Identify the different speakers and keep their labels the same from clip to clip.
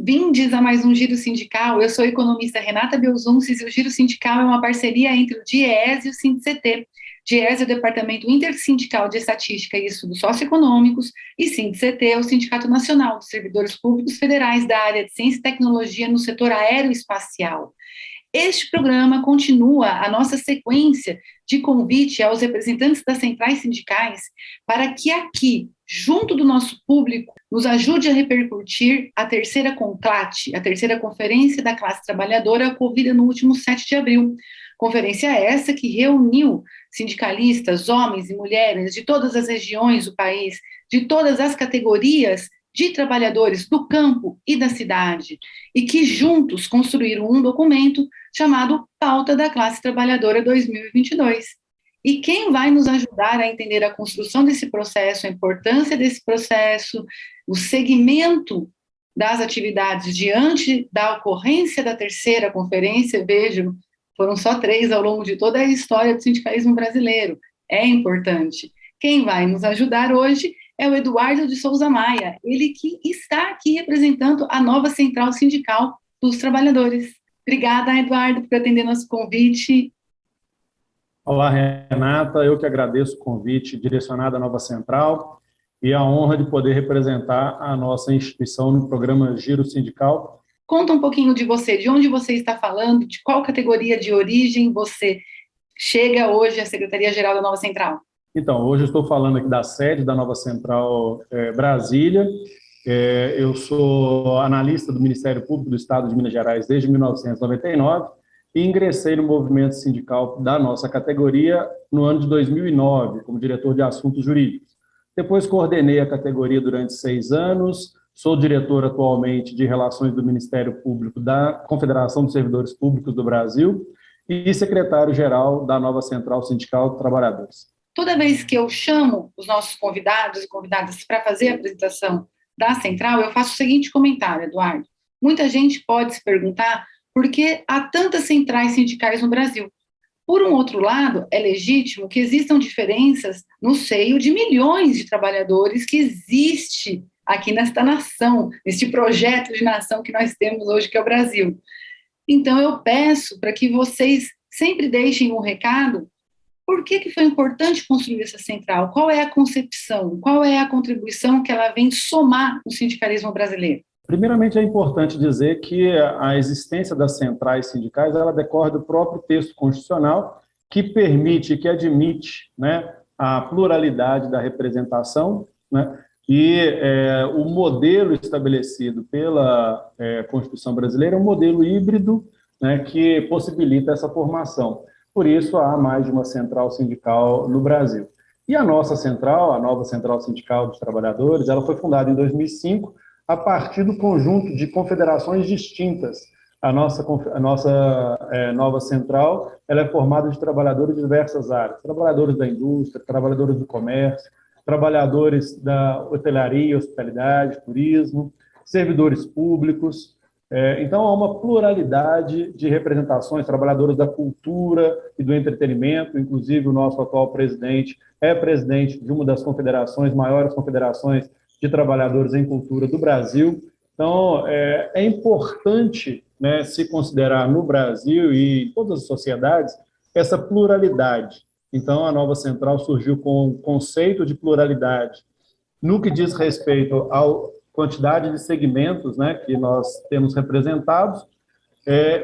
Speaker 1: Bem-vindos a mais um Giro Sindical. Eu sou a economista Renata Belzunces e o Giro Sindical é uma parceria entre o DIEESE e o SINDIC-CT. DIEESE é o Departamento Intersindical de Estatística e Estudos Socioeconômicos e SINDIC-CT é o Sindicato Nacional dos Servidores Públicos Federais da área de Ciência e Tecnologia no setor aeroespacial. Este programa continua a nossa sequência de convite aos representantes das centrais sindicais para que aqui, junto do nosso público, nos ajude a repercutir a terceira CONCLAT, a terceira Conferência da Classe Trabalhadora, ocorrida no último 7 de abril. Conferência essa que reuniu sindicalistas, homens e mulheres de todas as regiões do país, de todas as categorias de trabalhadores do campo e da cidade, e que juntos construíram um documento chamado Pauta da Classe Trabalhadora 2022. E quem vai nos ajudar a entender a construção desse processo, a importância desse processo, o segmento das atividades diante da ocorrência da terceira conferência, vejam, foram só 3 ao longo de toda a história do sindicalismo brasileiro, é importante. Quem vai nos ajudar hoje é o Eduardo de Souza Maia, ele que está aqui representando a nova Central Sindical dos Trabalhadores. Obrigada, Eduardo, por atender nosso convite.
Speaker 2: Olá, Renata, eu que agradeço o convite direcionado à nova Central e a honra de poder representar a nossa instituição no programa Giro Sindical.
Speaker 1: Conta um pouquinho de você, de onde você está falando, de qual categoria de origem você chega hoje à Secretaria-Geral da Nova Central.
Speaker 2: Então, hoje eu estou falando aqui da sede da Nova Central Brasília. Eu sou analista do Ministério Público do Estado de Minas Gerais desde 1999 e ingressei no movimento sindical da nossa categoria no ano de 2009, como diretor de assuntos jurídicos. Depois coordenei a categoria durante 6 anos, sou diretor atualmente de relações do Ministério Público da Confederação dos Servidores Públicos do Brasil e secretário-geral da nova Central Sindical de Trabalhadores.
Speaker 1: Toda vez que eu chamo os nossos convidados e convidadas para fazer a apresentação da Central, eu faço o seguinte comentário, Eduardo. Muita gente pode se perguntar por que há tantas centrais sindicais no Brasil. Por um outro lado, é legítimo que existam diferenças no seio de milhões de trabalhadores que existe aqui nesta nação, neste projeto de nação que nós temos hoje, que é o Brasil. Então, eu peço para que vocês sempre deixem um recado. Por que foi importante construir essa central? Qual é a concepção? Qual é a contribuição que ela vem somar no sindicalismo brasileiro?
Speaker 2: Primeiramente, é importante dizer que a existência das centrais sindicais ela decorre do próprio texto constitucional que permite, que admite, né, a pluralidade da representação, né, e o modelo estabelecido pela Constituição brasileira é um modelo híbrido, né, que possibilita essa formação. Por isso, há mais de uma central sindical no Brasil. E a nossa central, a nova Central Sindical dos Trabalhadores, ela foi fundada em 2005 a partir do conjunto de confederações distintas. A nossa nova central ela é formada de trabalhadores de diversas áreas, trabalhadores da indústria, trabalhadores do comércio, trabalhadores da hotelaria, hospitalidade, turismo, servidores públicos. Então, há uma pluralidade de representações, trabalhadores da cultura e do entretenimento, inclusive o nosso atual presidente é presidente de uma das confederações, maiores confederações de trabalhadores em cultura do Brasil. Então, é importante, né, se considerar no Brasil e em todas as sociedades essa pluralidade. Então, a nova central surgiu com o conceito de pluralidade no que diz respeito ao quantidade de segmentos, né, que nós temos representados,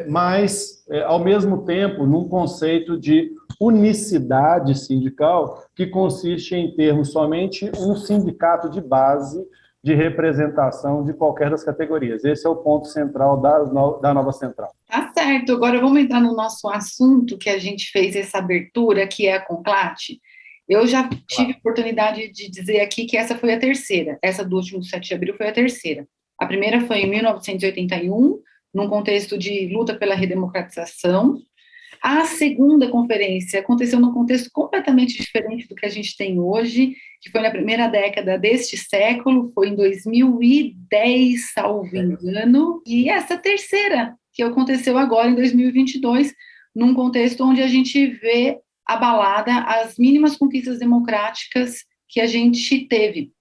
Speaker 2: mas, ao mesmo tempo, num conceito de unicidade sindical, que consiste em termos somente um sindicato de base de representação de qualquer das categorias. Esse é o ponto central da nova central.
Speaker 1: Tá certo. Agora vamos entrar no nosso assunto que a gente fez essa abertura, que é a CONCLAT. Eu já tive a oportunidade de dizer aqui que essa foi a terceira. Essa do último 7 de abril foi a terceira. A primeira foi em 1981, num contexto de luta pela redemocratização. A segunda conferência aconteceu num contexto completamente diferente do que a gente tem hoje, que foi na primeira década deste século, foi em 2010, salvo engano. E essa terceira, que aconteceu agora em 2022, num contexto onde a gente vê abalada as mínimas conquistas democráticas que a gente teve.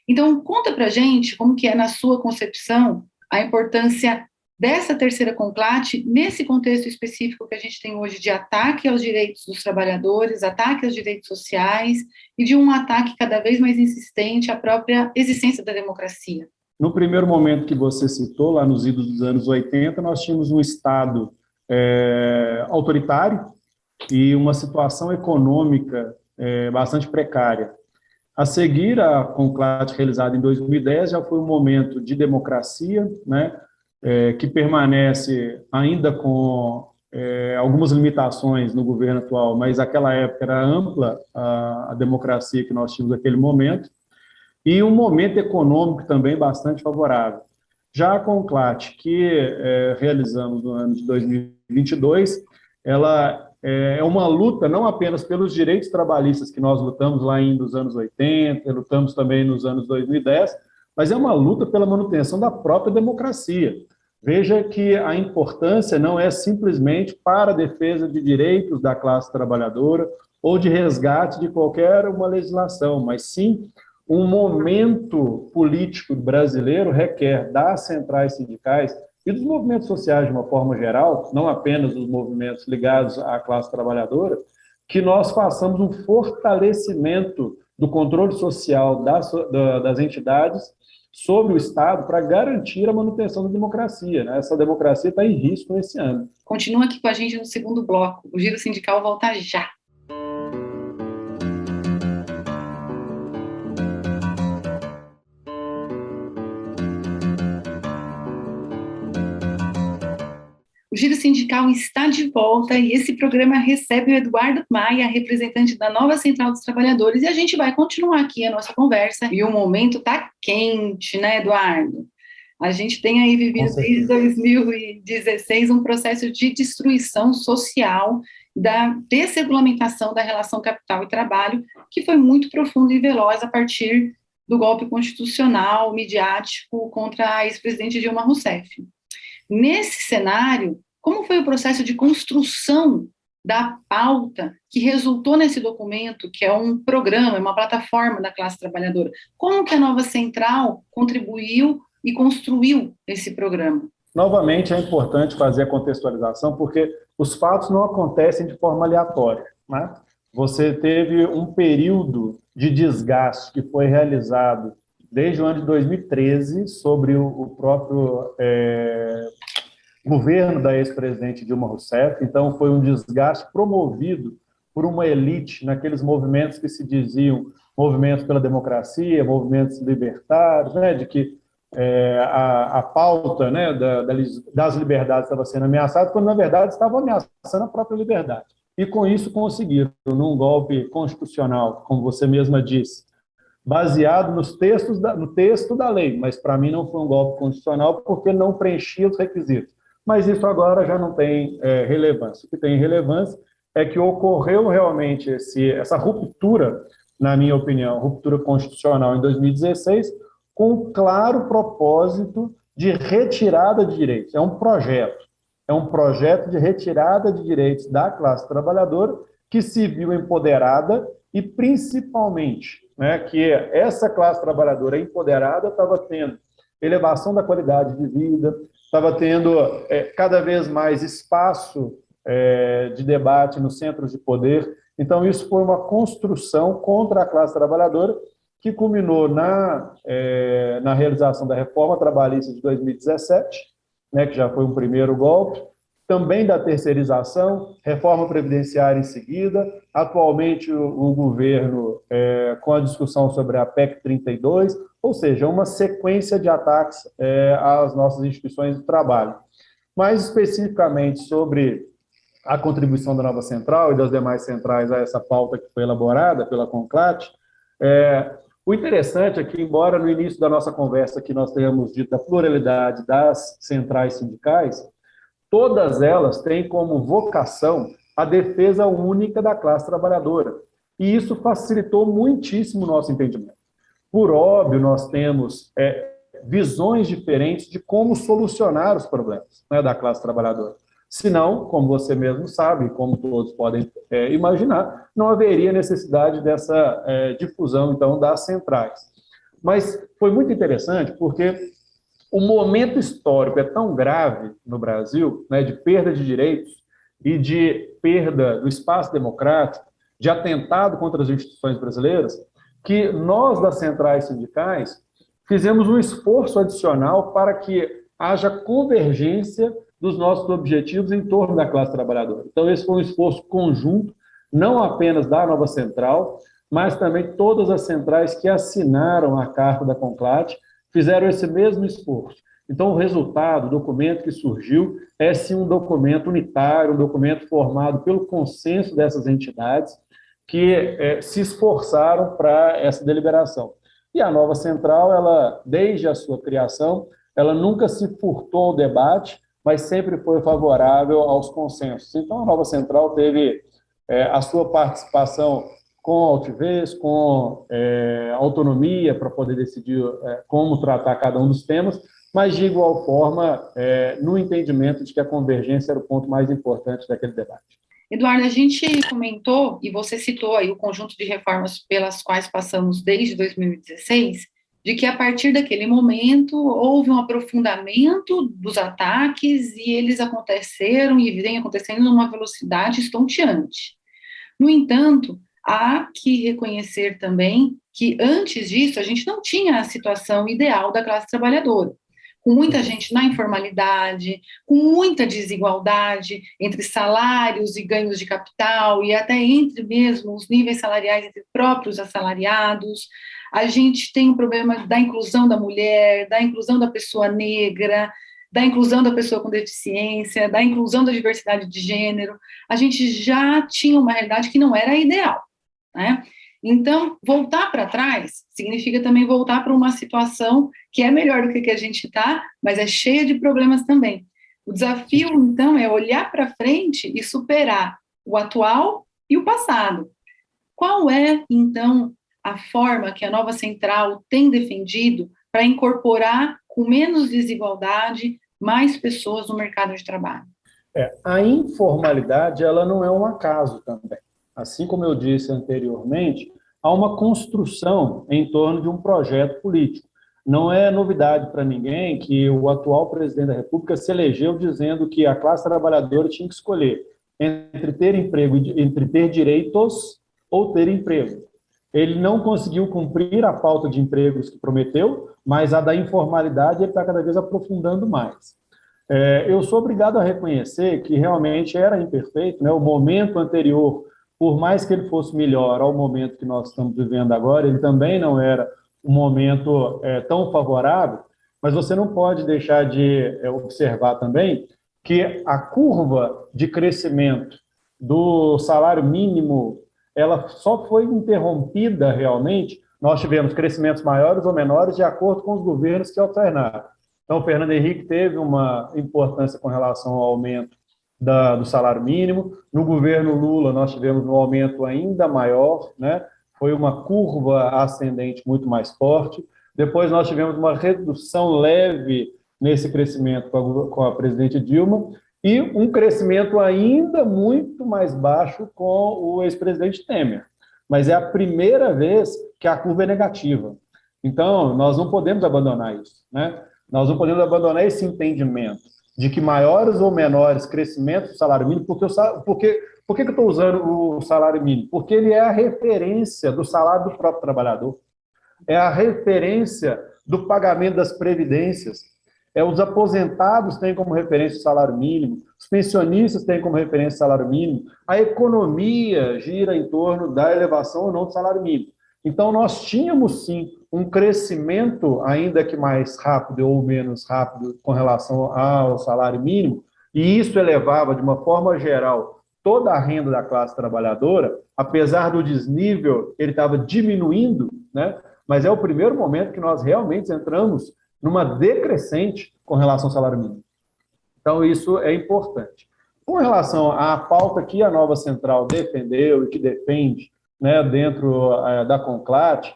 Speaker 1: Então, conta pra gente como que é, na sua concepção, a importância dessa terceira conclate nesse contexto específico que a gente tem hoje de ataque aos direitos dos trabalhadores, ataque aos direitos sociais e de um ataque cada vez mais insistente à própria existência da democracia.
Speaker 2: No primeiro momento que você citou, lá nos idos dos anos 80, nós tínhamos um Estado autoritário e uma situação econômica bastante precária. A seguir, a conclave realizada em 2010 já foi um momento de democracia, né, que permanece ainda com algumas limitações no governo atual, mas naquela época era ampla a democracia que nós tínhamos naquele momento, e um momento econômico também bastante favorável. Já a conclave que realizamos no ano de 2022, ela é uma luta não apenas pelos direitos trabalhistas que nós lutamos lá nos anos 80, lutamos também nos anos 2010, mas é uma luta pela manutenção da própria democracia. Veja que a importância não é simplesmente para a defesa de direitos da classe trabalhadora ou de resgate de qualquer uma legislação, mas sim um momento político brasileiro requer das centrais sindicais e dos movimentos sociais de uma forma geral, não apenas os movimentos ligados à classe trabalhadora, que nós façamos um fortalecimento do controle social das entidades sobre o Estado para garantir a manutenção da democracia, né? Essa democracia está em risco nesse ano.
Speaker 1: Continua aqui com a gente no segundo bloco. O Giro Sindical volta já. O Giro Sindical está de volta e esse programa recebe o Eduardo Maia, representante da nova Central dos Trabalhadores, e a gente vai continuar aqui a nossa conversa. E o momento está quente, né, Eduardo? A gente tem aí vivido desde 2016 um processo de destruição social, da desregulamentação da relação capital e trabalho, que foi muito profundo e veloz a partir do golpe constitucional, midiático, contra a ex-presidente Dilma Rousseff. Nesse cenário, como foi o processo de construção da pauta que resultou nesse documento, que é um programa, uma plataforma da classe trabalhadora? Como que a nova central contribuiu e construiu esse programa?
Speaker 2: Novamente, é importante fazer a contextualização, porque os fatos não acontecem de forma aleatória, né? Você teve um período de desgaste que foi realizado desde o ano de 2013, sobre o próprio governo da ex-presidente Dilma Rousseff. Então, foi um desgaste promovido por uma elite naqueles movimentos que se diziam movimentos pela democracia, movimentos libertários, né, de que a pauta, né, das liberdades estava sendo ameaçada, quando, na verdade, estava ameaçando a própria liberdade. E, com isso, conseguiram, num golpe constitucional, como você mesma disse, baseado no texto da lei, mas para mim não foi um golpe constitucional porque não preenchia os requisitos. Mas isso agora já não tem relevância. O que tem relevância é que ocorreu realmente essa ruptura, na minha opinião, ruptura constitucional em 2016, com um claro propósito de retirada de direitos. É um projeto de retirada de direitos da classe trabalhadora que se viu empoderada e, principalmente, né, que essa classe trabalhadora empoderada estava tendo elevação da qualidade de vida, estava tendo cada vez mais espaço de debate nos centros de poder. Então, isso foi uma construção contra a classe trabalhadora que culminou na realização da reforma trabalhista de 2017, né, que já foi um primeiro golpe, também da terceirização, reforma previdenciária em seguida, atualmente o governo com a discussão sobre a PEC 32, ou seja, uma sequência de ataques às nossas instituições de trabalho. Mais especificamente sobre a contribuição da nova central e das demais centrais a essa pauta que foi elaborada pela Conclate, o interessante é que, embora no início da nossa conversa aqui nós tenhamos dito da pluralidade das centrais sindicais, todas elas têm como vocação a defesa única da classe trabalhadora. E isso facilitou muitíssimo o nosso entendimento. Por óbvio, nós temos visões diferentes de como solucionar os problemas, né, da classe trabalhadora. Senão, como você mesmo sabe, como todos podem imaginar, não haveria necessidade dessa difusão, então, das centrais. Mas foi muito interessante porque o momento histórico é tão grave no Brasil, né, de perda de direitos e de perda do espaço democrático, de atentado contra as instituições brasileiras, que nós, das centrais sindicais, fizemos um esforço adicional para que haja convergência dos nossos objetivos em torno da classe trabalhadora. Então, esse foi um esforço conjunto, não apenas da nova central, mas também todas as centrais que assinaram a Carta da CONCLAT fizeram esse mesmo esforço. Então, o resultado, o documento que surgiu, é sim um documento unitário, um documento formado pelo consenso dessas entidades que se esforçaram para essa deliberação. E a nova central, ela, desde a sua criação, ela nunca se furtou ao debate, mas sempre foi favorável aos consensos. Então, a nova central teve a sua participação com altivez, com autonomia para poder decidir como tratar cada um dos temas, mas, de igual forma, no entendimento de que a convergência era o ponto mais importante daquele debate.
Speaker 1: Eduardo, a gente comentou, e você citou aí o conjunto de reformas pelas quais passamos desde 2016, de que a partir daquele momento houve um aprofundamento dos ataques e eles aconteceram e vêm acontecendo numa velocidade estonteante. No entanto, há que reconhecer também que antes disso a gente não tinha a situação ideal da classe trabalhadora, com muita gente na informalidade, com muita desigualdade entre salários e ganhos de capital e até entre mesmo os níveis salariais entre próprios assalariados. A gente tem um problema da inclusão da mulher, da inclusão da pessoa negra, da inclusão da pessoa com deficiência, da inclusão da diversidade de gênero. A gente já tinha uma realidade que não era ideal, né? Então, voltar para trás significa também voltar para uma situação que é melhor do que a gente está, mas é cheia de problemas também. O desafio, então, é olhar para frente e superar o atual e o passado. Qual é, então, a forma que a nova central tem defendido para incorporar com menos desigualdade mais pessoas no mercado de trabalho?
Speaker 2: A informalidade, ela não é um acaso também. Assim como eu disse anteriormente, há uma construção em torno de um projeto político. Não é novidade para ninguém que o atual presidente da República se elegeu dizendo que a classe trabalhadora tinha que escolher entre ter emprego, entre ter direitos ou ter emprego. Ele não conseguiu cumprir a pauta de empregos que prometeu, mas a da informalidade ele está cada vez aprofundando mais. Eu sou obrigado a reconhecer que realmente era imperfeito, né? O momento anterior, por mais que ele fosse melhor ao momento que nós estamos vivendo agora, ele também não era um momento tão favorável, mas você não pode deixar de observar também que a curva de crescimento do salário mínimo, ela só foi interrompida realmente, nós tivemos crescimentos maiores ou menores de acordo com os governos que alternaram. Então, o Fernando Henrique teve uma importância com relação ao aumento do salário mínimo. No governo Lula, nós tivemos um aumento ainda maior, né? Foi uma curva ascendente muito mais forte. Depois, nós tivemos uma redução leve nesse crescimento com a presidente Dilma e um crescimento ainda muito mais baixo com o ex-presidente Temer. Mas é a primeira vez que a curva é negativa. Então, nós não podemos abandonar isso, né? Nós não podemos abandonar esse entendimento de que maiores ou menores crescimentos do salário mínimo, por que eu estou usando o salário mínimo? Porque ele é a referência do salário do próprio trabalhador, é a referência do pagamento das previdências, os aposentados têm como referência o salário mínimo, os pensionistas têm como referência o salário mínimo, a economia gira em torno da elevação ou não do salário mínimo. Então, nós tínhamos, sim, um crescimento, ainda que mais rápido ou menos rápido, com relação ao salário mínimo, e isso elevava, de uma forma geral, toda a renda da classe trabalhadora, apesar do desnível, ele estava diminuindo, né? Mas é o primeiro momento que nós realmente entramos numa decrescente com relação ao salário mínimo. Então, isso é importante. Com relação à pauta que a nova central defendeu e que defende, né, dentro da CONCLAT,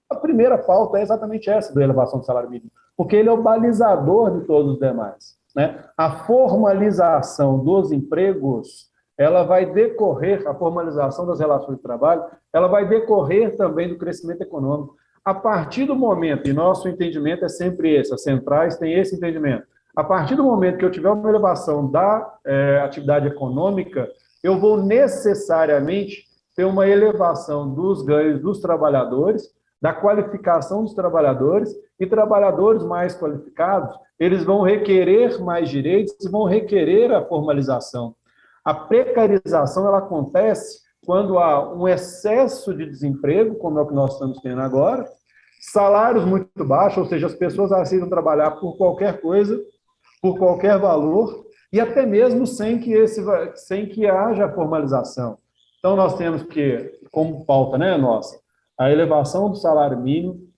Speaker 2: a primeira pauta é exatamente essa da elevação do salário mínimo, porque ele é o balizador de todos os demais, né? A formalização dos empregos, ela vai decorrer, a formalização das relações de trabalho, ela vai decorrer também do crescimento econômico. A partir do momento, e nosso entendimento é sempre esse, as centrais têm esse entendimento, a partir do momento que eu tiver uma elevação da atividade econômica, eu vou necessariamente ter uma elevação dos ganhos dos trabalhadores, da qualificação dos trabalhadores, e trabalhadores mais qualificados, eles vão requerer mais direitos e vão requerer a formalização. A precarização, ela acontece quando há um excesso de desemprego, como é o que nós estamos tendo agora, salários muito baixos, ou seja, as pessoas aceitam trabalhar por qualquer coisa, por qualquer valor, e até mesmo sem que haja formalização. Então, nós temos que, como pauta, né, nossa, a elevação do salário mínimo,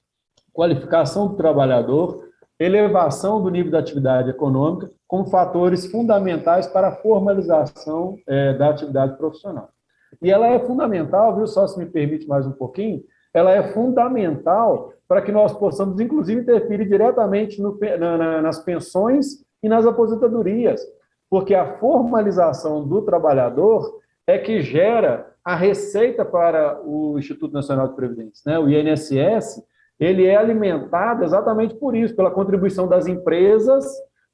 Speaker 2: qualificação do trabalhador, elevação do nível da atividade econômica, como fatores fundamentais para a formalização da atividade profissional. E ela é fundamental, viu, só se me permite mais um pouquinho, ela é fundamental para que nós possamos, inclusive, interferir diretamente nas pensões e nas aposentadorias, porque a formalização do trabalhador é que gera a receita para o Instituto Nacional de Previdência, né? O INSS, ele é alimentado exatamente por isso, pela contribuição das empresas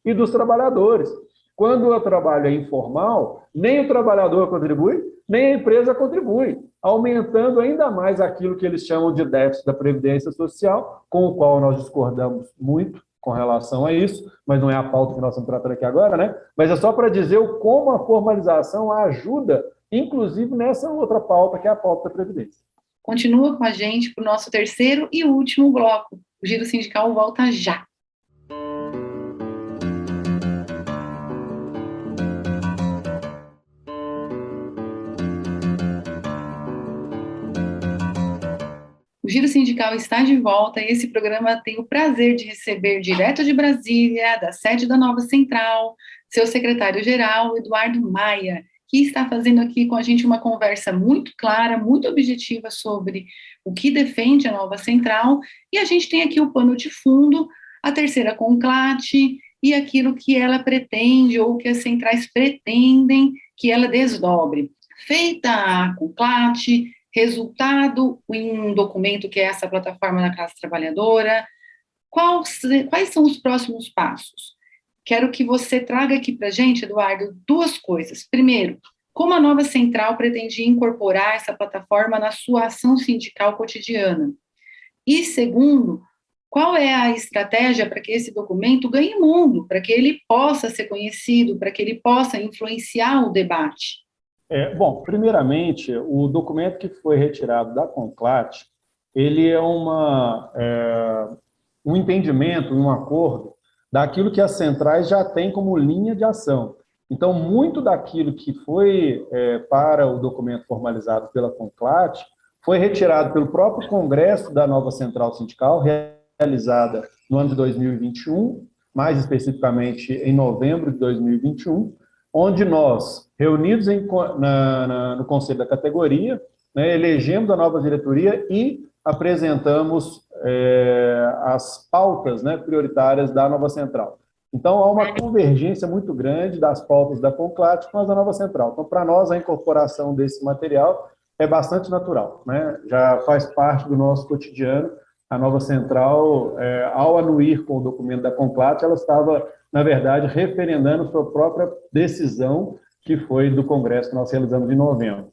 Speaker 2: e dos trabalhadores. Quando o trabalho é informal, nem o trabalhador contribui, nem a empresa contribui, aumentando ainda mais aquilo que eles chamam de déficit da Previdência Social, com o qual nós discordamos muito com relação a isso, mas não é a pauta que nós estamos tratando aqui agora, né? Mas é só para dizer como a formalização ajuda, inclusive nessa outra pauta, que é a pauta da Previdência.
Speaker 1: Continua com a gente para o nosso terceiro e último bloco. O Giro Sindical volta já. O Giro Sindical está de volta e esse programa tem o prazer de receber direto de Brasília, da sede da Nova Central, seu secretário-geral, Eduardo Maia, que está fazendo aqui com a gente uma conversa muito clara, muito objetiva sobre o que defende a Nova Central, e a gente tem aqui o pano de fundo, a terceira conclate, e aquilo que ela pretende, ou que as centrais pretendem que ela desdobre. Feita a conclate, resultado em um documento que é essa plataforma da classe trabalhadora, quais são os próximos passos? Quero que você traga aqui para a gente, Eduardo, duas coisas. Primeiro, como a Nova Central pretendia incorporar essa plataforma na sua ação sindical cotidiana? E segundo, qual é a estratégia para que esse documento ganhe mundo, para que ele possa ser conhecido, para que ele possa influenciar o debate?
Speaker 2: Bom, primeiramente, o documento que foi retirado da Conclate, ele é um entendimento, um acordo daquilo que as centrais já têm como linha de ação. Então, muito daquilo que foi para o documento formalizado pela Conclate foi retirado pelo próprio Congresso da Nova Central Sindical, realizada no ano de 2021, mais especificamente em novembro de 2021, onde nós, reunidos no Conselho da Categoria, né, elegemos a nova diretoria e apresentamos as pautas, né, prioritárias da Nova Central. Então, há uma convergência muito grande das pautas da Conclate com as da Nova Central. Então, para nós, a incorporação desse material é bastante natural, né? Já faz parte do nosso cotidiano. A Nova Central, ao anuir com o documento da Conclate, ela estava, na verdade, referendando sua própria decisão, que foi do Congresso que nós realizamos em novembro.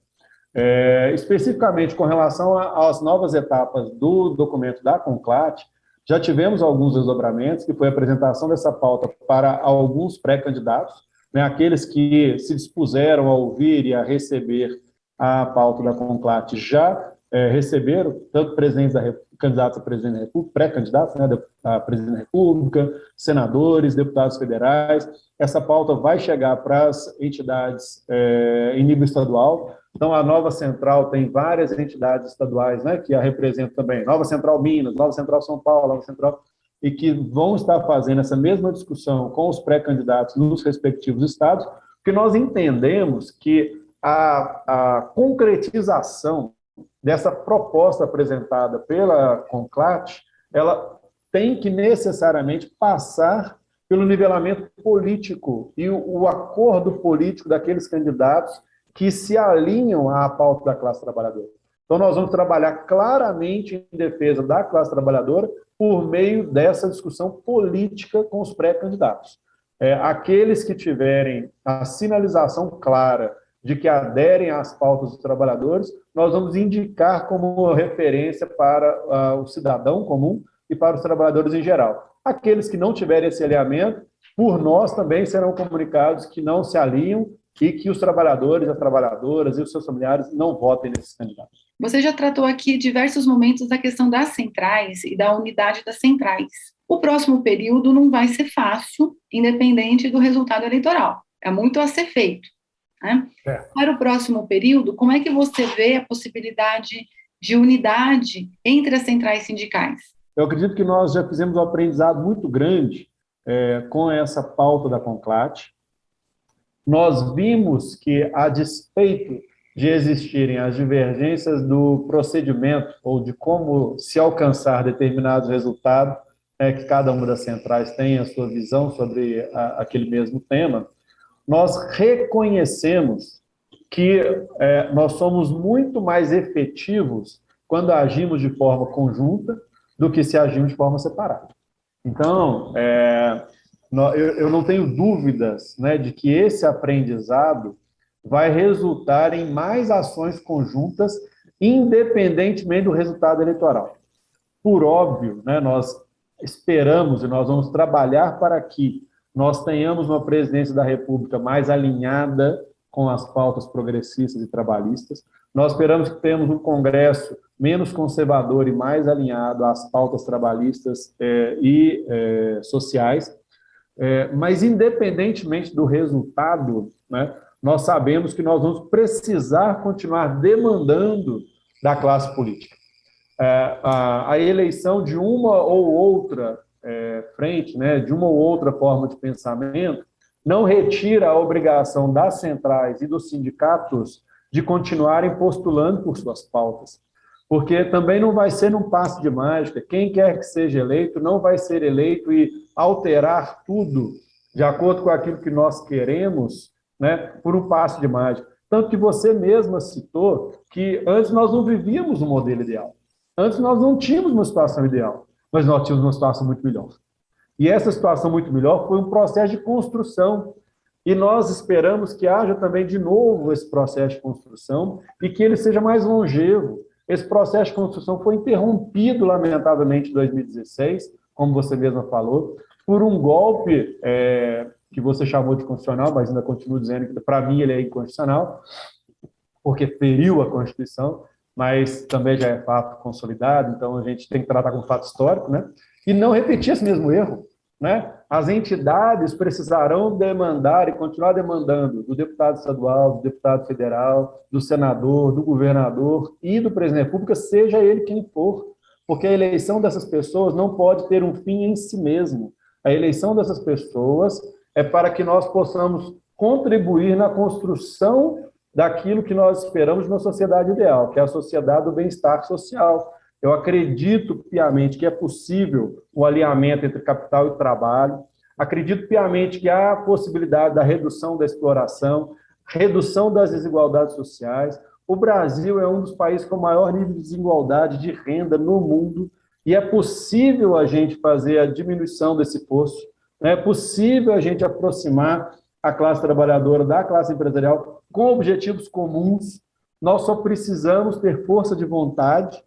Speaker 2: Especificamente com relação às novas etapas do documento da Conclate, já tivemos alguns desdobramentos, que foi a apresentação dessa pauta para alguns pré-candidatos, né, aqueles que se dispuseram a ouvir e a receber a pauta da Conclate já receberam, tanto candidatos a presidente da República, pré-candidatos, né, a presidente da República, senadores, deputados federais. Essa pauta vai chegar para as entidades em nível estadual. Então, a Nova Central tem várias entidades estaduais, né, que a representam também. Nova Central Minas, Nova Central São Paulo, Nova Central... e que vão estar fazendo essa mesma discussão com os pré-candidatos nos respectivos estados, porque nós entendemos que a concretização dessa proposta apresentada pela Conclate, ela tem que necessariamente passar pelo nivelamento político e o acordo político daqueles candidatos que se alinham à pauta da classe trabalhadora. Então, nós vamos trabalhar claramente em defesa da classe trabalhadora por meio dessa discussão política com os pré-candidatos. Aqueles que tiverem a sinalização clara de que aderem às pautas dos trabalhadores, nós vamos indicar como referência para o cidadão comum e para os trabalhadores em geral. Aqueles que não tiverem esse alinhamento, por nós também serão comunicados que não se alinham e que os trabalhadores, as trabalhadoras e os seus familiares não votem nesses candidatos.
Speaker 1: Você já tratou aqui diversos momentos da questão das centrais e da unidade das centrais. O próximo período não vai ser fácil, independente do resultado eleitoral. É muito a ser feito, né? Para o próximo período, como é que você vê a possibilidade de unidade entre as centrais sindicais?
Speaker 2: Eu acredito que nós já fizemos um aprendizado muito grande com essa pauta da Conclate. Nós vimos que, a despeito de existirem as divergências do procedimento ou de como se alcançar determinados resultados, que cada uma das centrais tem a sua visão sobre aquele mesmo tema, nós reconhecemos que nós somos muito mais efetivos quando agimos de forma conjunta do que se agimos de forma separada. Então, eu não tenho dúvidas, né, de que esse aprendizado vai resultar em mais ações conjuntas, independentemente do resultado eleitoral. Por óbvio, né, nós esperamos e nós vamos trabalhar para que nós tenhamos uma presidência da República mais alinhada com as pautas progressistas e trabalhistas. Nós esperamos que tenhamos um Congresso menos conservador e mais alinhado às pautas trabalhistas e sociais. Mas, independentemente do resultado, né, nós sabemos que nós vamos precisar continuar demandando da classe política. A eleição de uma ou outra frente, né, de uma ou outra forma de pensamento, não retira a obrigação das centrais e dos sindicatos de continuarem postulando por suas pautas. Porque também não vai ser num passe de mágica. Quem quer que seja eleito não vai ser eleito e alterar tudo de acordo com aquilo que nós queremos, né, por um passe de mágica. Tanto que você mesma citou que antes nós não vivíamos um modelo ideal. Antes nós não tínhamos uma situação ideal, mas nós tínhamos uma situação muito melhor. E essa situação muito melhor foi um processo de construção. E nós esperamos que haja também de novo esse processo de construção e que ele seja mais longevo. Esse processo de construção foi interrompido, lamentavelmente, em 2016, como você mesma falou, por um golpe que você chamou de constitucional, mas ainda continuo dizendo que, para mim, ele é inconstitucional, porque feriu a Constituição, mas também já é fato consolidado, então a gente tem que tratar como fato histórico, né? E não repetir esse mesmo erro, né? As entidades precisarão demandar e continuar demandando do deputado estadual, do deputado federal, do senador, do governador e do presidente da República, seja ele quem for, porque a eleição dessas pessoas não pode ter um fim em si mesmo. A eleição dessas pessoas é para que nós possamos contribuir na construção daquilo que nós esperamos de uma sociedade ideal, que é a sociedade do bem-estar social. Eu acredito piamente que é possível o alinhamento entre capital e trabalho, acredito piamente que há a possibilidade da redução da exploração, redução das desigualdades sociais. O Brasil é um dos países com maior nível de desigualdade de renda no mundo, e é possível a gente fazer a diminuição desse poço, é possível a gente aproximar a classe trabalhadora da classe empresarial com objetivos comuns. Nós só precisamos ter força de vontade,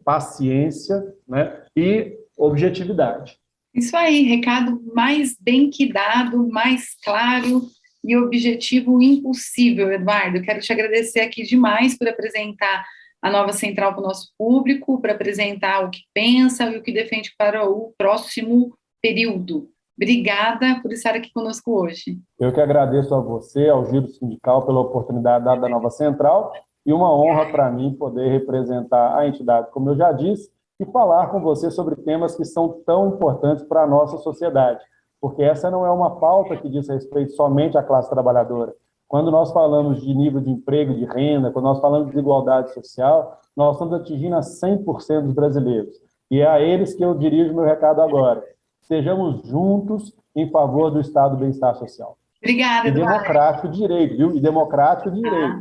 Speaker 2: paciência, né, e objetividade.
Speaker 1: Isso aí, recado mais bem que dado, mais claro e objetivo impossível, Eduardo. Quero te agradecer aqui demais por apresentar a nova central para o nosso público, para apresentar o que pensa e o que defende para o próximo período. Obrigada por estar aqui conosco hoje.
Speaker 2: Eu que agradeço a você, ao Giro Sindical, pela oportunidade dada da nova central, e uma honra para mim poder representar a entidade, como eu já disse, e falar com você sobre temas que são tão importantes para a nossa sociedade, porque essa não é uma pauta que diz respeito somente à classe trabalhadora. Quando nós falamos de nível de emprego e de renda, quando nós falamos de desigualdade social, nós estamos atingindo a 100% dos brasileiros. E é a eles que eu dirijo meu recado agora. Sejamos juntos em favor do Estado do bem-estar social.
Speaker 1: Obrigada,
Speaker 2: Eduardo. E democrático de direito, viu? E democrático de direito.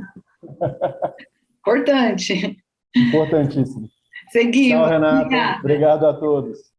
Speaker 1: Importante.
Speaker 2: Importantíssimo.
Speaker 1: Seguimos.
Speaker 2: Tchau, Renata.
Speaker 1: Obrigada.
Speaker 2: Obrigado a todos.